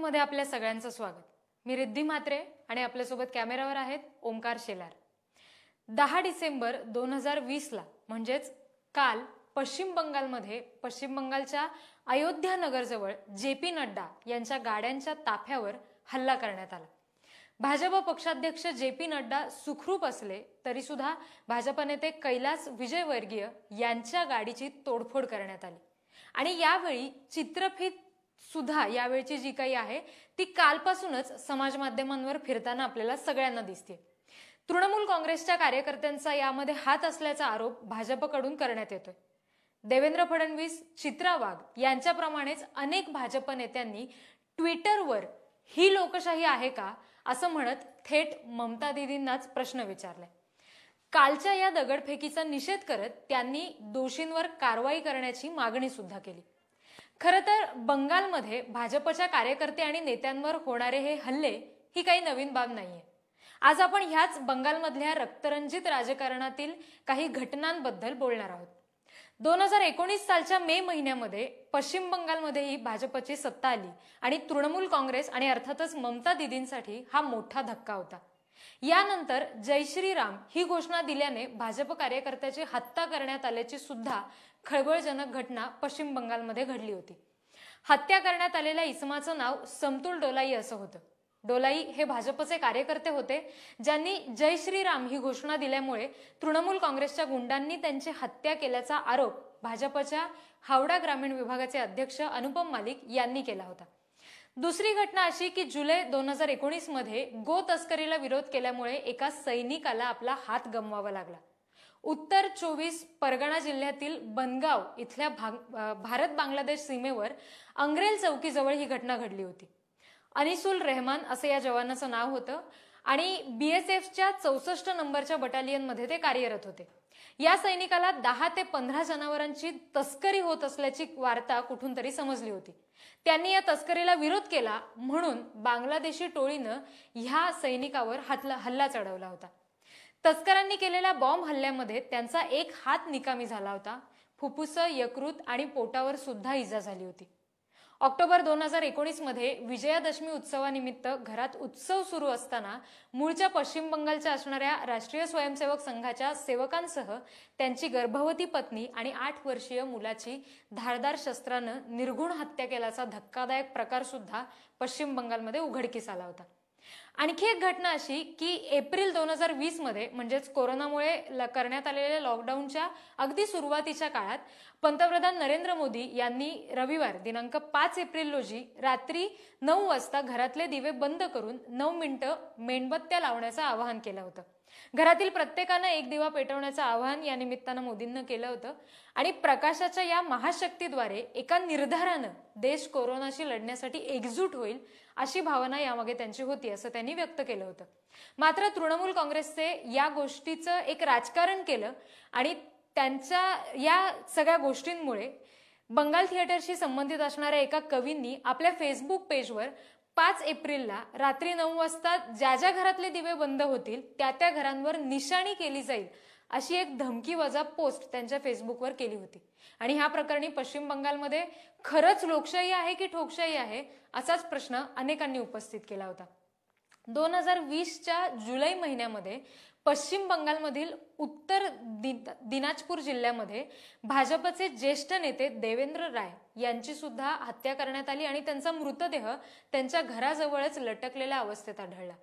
मध्ये आपल्या सगळ्यांचं स्वागत। मी रिद्धी म्हात्रे आणि आपल्यासोबत कॅमेरावर आहेत ओमकार शेलार। 10 डिसेंबर 2020 ला म्हणजेच काल पश्चिम बंगालमध्ये पश्चिम बंगालच्या अयोध्या नगरजवळ जेपी नड्डा यांच्या गाड्यांच्या ताफ्यावर हल्ला करण्यात आला। भाजप पक्षाध्यक्ष जेपी नड्डा सुखरूप असले तरी सुद्धा भाजप नेते कैलास विजयवर्गीय यांच्या गाडीची तोडफोड करण्यात आली आणि यावेळी चित्रफित सुद्धा यावेळची जी काही आहे ती कालपासूनच समाज माध्यमांवर फिरताना आपल्याला सगळ्यांना दिसते। तृणमूल काँग्रेसच्या कार्यकर्त्यांचा यामध्ये हात असल्याचा आरोप भाजपकडून करण्यात येतोय। देवेंद्र फडणवीस, चित्रा वाघ यांच्याप्रमाणेच अनेक भाजप नेत्यांनी ट्विटरवर ही लोकशाही आहे का असं म्हणत थेट ममता दीदींनाच प्रश्न विचारलाय। कालच्या या दगडफेकीचा निषेध करत त्यांनी दोषींवर कारवाई करण्याची मागणी सुद्धा केली। खरं तर बंगालमध्ये भाजपच्या कार्यकर्ते आणि नेत्यांवर होणारे हे हल्ले ही काही नवीन बाब नाहीये। आज आपण ह्याच बंगालमधल्या रक्तरंजित राजकारणातील काही घटनांबद्दल बोलणार आहोत। 2019 सालच्या मे महिन्यामध्ये पश्चिम बंगालमध्येही भाजपची सत्ता आली आणि तृणमूल काँग्रेस आणि अर्थातच ममता दीदींसाठी हा मोठा धक्का होता। यानंतर जय श्रीराम ही घोषणा दिल्याने भाजप कार्यकर्त्याची हत्या करण्यात आल्याची सुद्धा खळबळजनक घटना पश्चिम बंगालमध्ये घडली होती। हत्या करण्यात आलेल्या इसमाचं नाव समतुल डोलाई असं होतं। डोलाई हे भाजपचे कार्यकर्ते होते ज्यांनी जय श्रीराम ही घोषणा दिल्यामुळे तृणमूल काँग्रेसच्या गुंडांनी त्यांची हत्या केल्याचा आरोप भाजपच्या हावडा ग्रामीण विभागाचे अध्यक्ष अनुपम मालिक यांनी केला होता। दुसरी घटना अशी की जुलै 2019 मध्ये गो तस्करीला विरोध केल्यामुळे एका सैनिकाला आपला हात गमवावा लागला। उत्तर 24 परगणा जिल्ह्यातील बनगाव इथल्या भारत बांगलादेश सीमेवर अंग्रेल चौकीजवळ ही घटना घडली होती। अनिसुल रहमान असं या जवानाचं नाव होतं आणि बीएसएफच्या 64 नंबरच्या बटालियनमध्ये ते कार्यरत होते। या सैनिकाला 10 ते 15 जनावरांची तस्करी होत असल्याची वार्ता कुठून तरी समजली होती। त्यांनी या तस्करीला विरोध केला म्हणून बांगलादेशी टोळीनं ह्या सैनिकावर हल्ला चढवला होता। तस्करांनी केलेल्या बॉम्ब हल्ल्यामध्ये त्यांचा एक हात निकामी झाला होता। फुफ्फुस, यकृत आणि पोटावर सुद्धा इजा झाली होती। ऑक्टोबर 2019 मध्ये विजयादशमी उत्सवानिमित्त घरात उत्सव सुरू असताना मूळच्या पश्चिम बंगालच्या असणाऱ्या राष्ट्रीय स्वयंसेवक संघाच्या सेवकांसह त्यांची गर्भवती पत्नी आणि 8 वर्षीय मुलाची धारदार शस्त्रानं निर्घुण हत्या केल्याचा धक्कादायक प्रकार सुद्धा पश्चिम बंगालमध्ये उघडकीस आला होता। आणखी एक घटना अशी की एप्रिल 2020 मध्ये म्हणजेच कोरोनामुळे करण्यात आलेल्या लॉकडाऊनच्या अगदी सुरुवातीच्या काळात पंतप्रधान नरेंद्र मोदी यांनी रविवार दिनांक 5 एप्रिल रोजी रात्री 9 वाजता घरातले दिवे बंद करून 9 मिनिटं मेणबत्त्या लावण्याचं आवाहन केलं होतं। घरातील प्रत्येकानं एक दिवा पेटवण्याचं आवाहन या निमित्तानं मोदींनी केलं होतं आणि प्रकाशाच्या या महाशक्तीद्वारे एका निर्धारानं देश कोरोनाशी लढण्यासाठी एकजूट होईल अशी भावना यामागे त्यांची होती असं त्यांनी व्यक्त केलं होतं। मात्र तृणमूल काँग्रेसचे या गोष्टीचं एक राजकारण केलं आणि त्यांच्या या सगळ्या गोष्टींमुळे बंगाल थिएटरशी संबंधित असणाऱ्या एका कवींनी आपल्या फेसबुक पेजवर 5 एप्रिलला रात्री 9 वाजता ज्या ज्या घरातले दिवे बंद होतील त्या त्या घरांवर निशाणी केली जाईल अशी एक धमकीवजा पोस्ट त्यांच्या फेसबुकवर केली होती। आणि ह्या प्रकरणी पश्चिम बंगालमध्ये खरंच लोकशाही आहे की ठोकशाही आहे असाच प्रश्न अनेकांनी उपस्थित केला होता। 2020च्या जुलै महिन्यामध्ये पश्चिम बंगालमधील उत्तर दिनाजपूर जिल्ह्यामध्ये भाजपचे ज्येष्ठ नेते देवेंद्र राय यांची सुद्धा हत्या करण्यात आली आणि त्यांचा मृतदेह त्यांच्या घराजवळच लटकलेल्या अवस्थेत आढळला।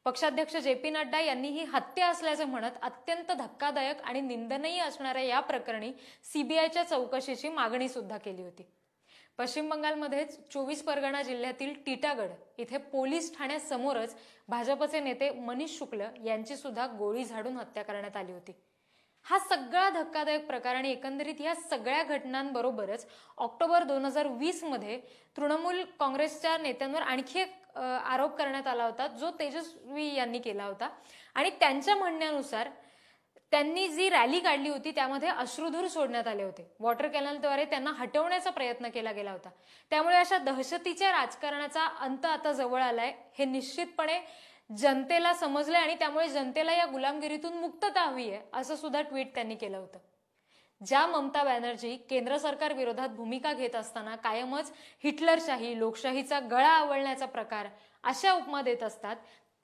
पक्षाध्यक्ष जेपी नड्डा यांनी ही हत्या असल्याचं म्हणत अत्यंत धक्कादायक आणि निंदनीय असणाऱ्या या प्रकरणी सीबीआयच्या चौकशीची मागणी सुद्धा केली होती। पश्चिम बंगालमध्येच 24 परगणा जिल्ह्यातील टिटागड इथे पोलीस ठाण्यासमोरच भाजपचे नेते मनीष शुक्ल यांची सुद्धा गोळी झाडून हत्या करण्यात आली होती। हा सगळा धक्कादायक प्रकार आणि एकंदरीत या सगळ्या घटनांबरोबरच ऑक्टोबर 2020 मध्ये तृणमूल काँग्रेसच्या नेत्यांवर आणखी एक आरोप करण्यात आला होता जो तेजस्वी यांनी केला होता आणि त्यांच्या म्हणण्यानुसार त्यांनी जी रॅली काढली होती त्यामध्ये अश्रुधूर सोडण्यात आले होते। वॉटर कॅनलद्वारे त्यांना हटवण्याचा प्रयत्न केला गेला होता। त्यामुळे अशा दहशतीच्या राजकारणाचा अंत आता जवळ आलाय हे निश्चितपणे जनतेला समजले आणि त्यामुळे जनतेला या गुलामगिरीतून मुक्तता हवी आहे असं सुद्धा ट्विट त्यांनी केलं होतं। ज्या ममता बॅनर्जी केंद्र सरकार विरोधात भूमिका घेत असताना कायमच हिटलरशाही, लोकशाहीचा गळा आवळण्याचा प्रकार अशा उपमा देत असतात,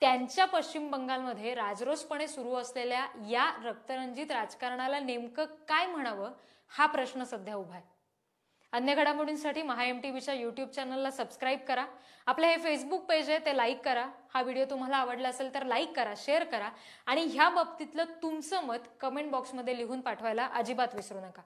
त्यांच्या पश्चिम बंगालमध्ये राजरोसपणे सुरू असलेल्या या रक्तरंजित राजकारणाला नेमकं काय म्हणावं हा प्रश्न सध्या उभा आहे. अन्य घडामोडींसाठी MahaMTVच्या युट्यूब चॅनलला सबस्क्राईब करा. आपलं हे फेसबुक पेज आहे ते लाईक करा. हा व्हिडिओ तुम्हाला आवडला असेल तर लाईक करा, शेअर करा आणि ह्या बाबतीतलं तुमचं मत कमेंट बॉक्समध्ये लिहून पाठवायला अजिबात विसरू नका.